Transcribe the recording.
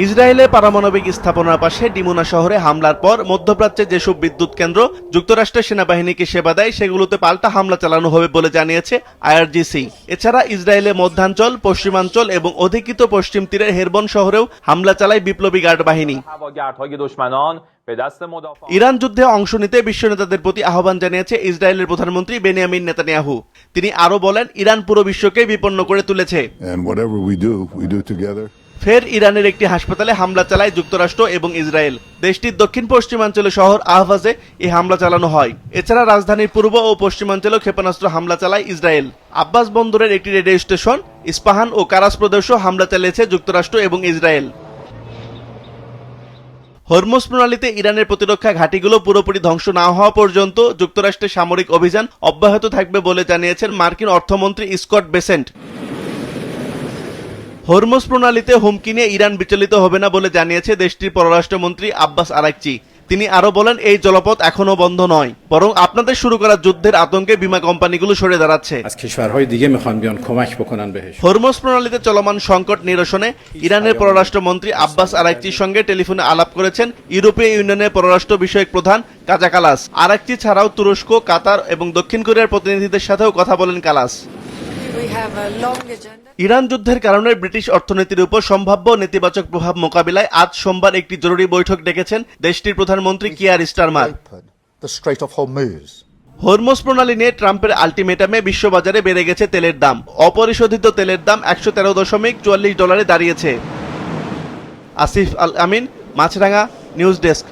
ইসরায়েলে পারমাণবিক স্থাপনার পাশে ডিমোনা শহরে হামলার পর মধ্যপ্রাচ্যে যেসব বিদ্যুৎ কেন্দ্র যুক্তরাষ্ট্রের সেনাবাহিনীকে সেবা দেয় সেগুলোতে পাল্টা হামলা চালানো হবে বলে জানিয়েছে আইআরজিসি। এছাড়া ইসরায়েলের মধ্যাঞ্চল, পশ্চিমাঞ্চল এবং অধিকৃত পশ্চিম তীরের হেরবন শহরেও হামলা চালায় বিপ্লবী গার্ড বাহিনী। ইরান যুদ্ধে অংশ নিতে বিশ্ব নেতাদের প্রতি আহ্বান জানিয়েছে ইসরায়েলের প্রধানমন্ত্রী বেনিয়ামিন নেতানিয়াহু। তিনি আরো বলেন, ইরান পুরো বিশ্বকে বিপন্ন করে তুলেছে। ফের ইরানের একটি হাসপাতালে হামলা চালায় যুক্তরাষ্ট্র এবং ইসরায়েল। দেশটির দক্ষিণ পশ্চিমাঞ্চলের শহর আহভাজে এই হামলা চালানো হয়। এছাড়া রাজধানীর পূর্ব ও পশ্চিমাঞ্চলেও ক্ষেপণাস্ত্র হামলা চালায় ইসরায়েল। আব্বাস বন্দরের একটি রেডিও স্টেশন, ইস্পাহান ও কারাস প্রদেশও হামলা চালিয়েছে যুক্তরাষ্ট্র এবং ইসরায়েল। হরমুজ প্রণালীতে ইরানের প্রতিরক্ষা ঘাঁটিগুলো পুরোপুরি ধ্বংস না হওয়া পর্যন্ত যুক্তরাষ্ট্রের সামরিক অভিযান অব্যাহত থাকবে বলে জানিয়েছেন মার্কিন অর্থমন্ত্রী স্কট বেসেন্ট। হরমুজ প্রণালীতে হুমকি নিয়ে ইরান বিচলিত হবে না বলে জানিয়েছে দেশটির পররাষ্ট্রমন্ত্রী আব্বাস আরাকচি। তিনি আরো বলেন, এই জলপথ এখনো বন্ধ নয়, বরং আপনাদের শুরু করা যুদ্ধের আতঙ্কে বিমা কোম্পানিগুলো সরে দাঁড়াচ্ছে। হরমুজ প্রণালীতে চলমান সংকট নিরসনে ইরানের পররাষ্ট্রমন্ত্রী আব্বাস আরাকচির সঙ্গে টেলিফোনে আলাপ করেছেন ইউরোপীয় ইউনিয়নের পররাষ্ট্র বিষয়ক প্রধান কাজা কালাস। আরাকচি ছাড়াও তুরস্ক, কাতার এবং দক্ষিণ কোরিয়ার প্রতিনিধিদের সাথেও কথা বলেন কালাস। ইরান যুদ্ধের কারণে ব্রিটিশ অর্থনীতির উপর সম্ভাব্য নেতিবাচক প্রভাব মোকাবিলায় আজ সোমবার একটি জরুরি বৈঠক ডেকেছেন দেশটির প্রধানমন্ত্রী কিয়ার স্টারমার। হরমুজ প্রণালী নিয়ে ট্রাম্পের আলটিমেটামে বিশ্ববাজারে বেড়ে গেছে তেলের দাম। অপরিশোধিত তেলের দাম $113.44 দাঁড়িয়েছে। আসিফ আল আমিন, মাছরাঙা নিউজ ডেস্ক।